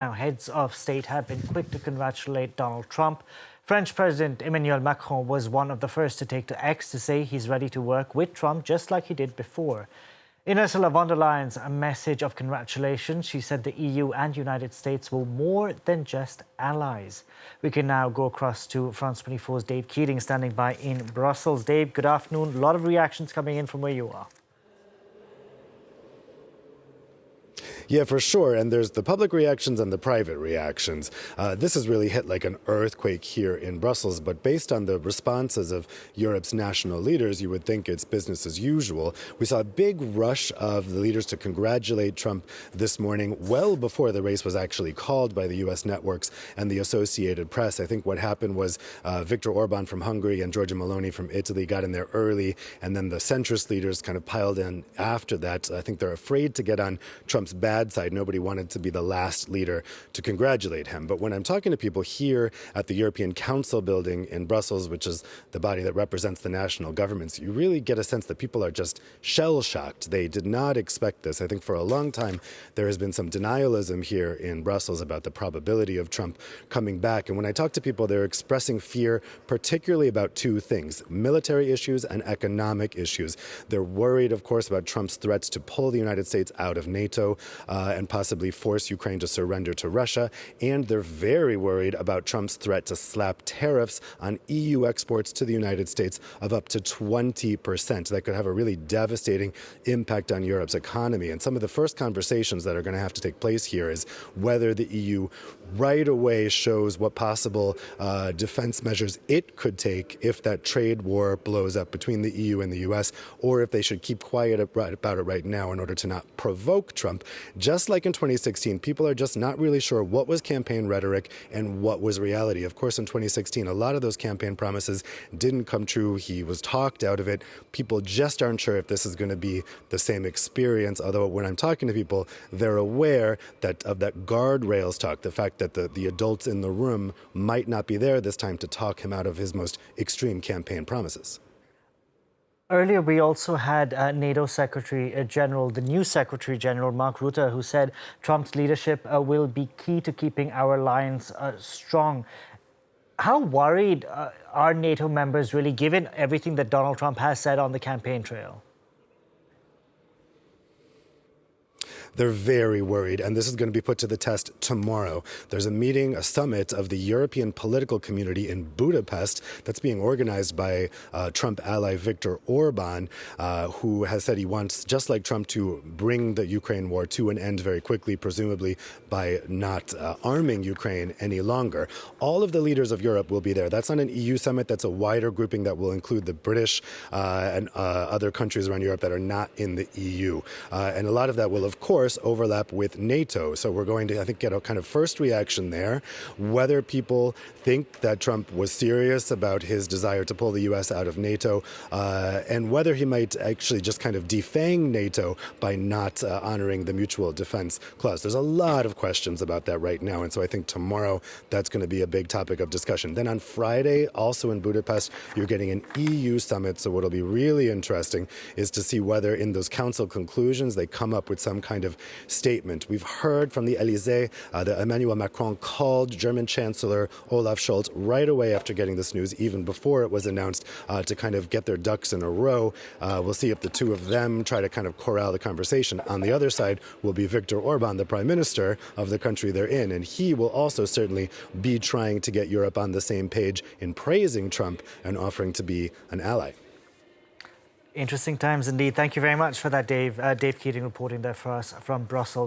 Now, heads of state have been quick to congratulate Donald Trump. French President Emmanuel Macron was one of the first to take to X to say he's ready to work with Trump just like he did before. In Ursula von der Leyen's message of congratulations, she said the EU and United States were more than just allies. We can now go across to France 24's Dave Keating standing by in Brussels. Dave, good afternoon. A lot of reactions coming in from where you are. Yeah, for sure. And there's the public reactions and the private reactions. This has really hit like an earthquake here in Brussels. But based on the responses of Europe's national leaders, you would think it's business as usual. We saw a big rush of the leaders to congratulate Trump this morning, well before the race was actually called by the U.S. networks and the Associated Press. I think what happened was Viktor Orban from Hungary and Giorgia Meloni from Italy got in there early, and then the centrist leaders kind of piled in after that. I think they're afraid to get on Trump's bad side. Nobody wanted to be the last leader to congratulate him. But when I'm talking to people here at the European Council building in Brussels, which is the body that represents the national governments, you really get a sense that people are just shell-shocked. They did not expect this. I think for a long time there has been some denialism here in Brussels about the probability of Trump coming back. And when I talk to people, they're expressing fear, particularly about two things: military issues and economic issues. They're worried, of course, about Trump's threats to pull the United States out of NATO and possibly force Ukraine to surrender to Russia. And they're very worried about Trump's threat to slap tariffs on EU exports to the United States of up to 20%. That could have a really devastating impact on Europe's economy. And some of the first conversations that are going to have to take place here is whether the EU right away shows what possible defense measures it could take if that trade war blows up between the EU and the US, or if they should keep quiet about it right now in order to not provoke Trump. Just like in 2016, people are just not really sure what was campaign rhetoric and what was reality. Of course, in 2016, a lot of those campaign promises didn't come true. He was talked out of it. People just aren't sure if this is going to be the same experience. Although when I'm talking to people, they're aware that of that guardrails talk, the fact that the adults in the room might not be there this time to talk him out of his most extreme campaign promises. Earlier, we also had NATO Secretary General, the new Secretary General, Mark Rutte, who said Trump's leadership will be key to keeping our alliance strong. How worried are NATO members really, given everything that Donald Trump has said on the campaign trail? They're very worried, and this is going to be put to the test tomorrow. There's a meeting, a summit of the European political community in Budapest that's being organized by Trump ally Viktor Orban, who has said he wants, just like Trump, to bring the Ukraine war to an end very quickly, presumably by not arming Ukraine any longer. All of the leaders of Europe will be there. That's not an EU summit. That's a wider grouping that will include the British and other countries around Europe that are not in the EU. And a lot of that will, of course, overlap with NATO. So we're going to, I think, get a kind of first reaction there, whether people think that Trump was serious about his desire to pull the U.S. out of NATO, and whether he might actually just kind of defang NATO by not honoring the mutual defense clause. There's a lot of questions about that right now, and so I think tomorrow that's going to be a big topic of discussion. Then on Friday, also in Budapest, you're getting an EU summit, so what'll be really interesting is to see whether in those council conclusions they come up with some kind of statement. We've heard from the Elysee that Emmanuel Macron called German Chancellor Olaf Scholz right away after getting this news, even before it was announced, to kind of get their ducks in a row. We'll see if the two of them try to kind of corral the conversation. On the other side will be Viktor Orban, the prime minister of the country they're in, and he will also certainly be trying to get Europe on the same page in praising Trump and offering to be an ally. Interesting times indeed. Thank you very much for that, Dave. Dave Keating reporting there for us from Brussels.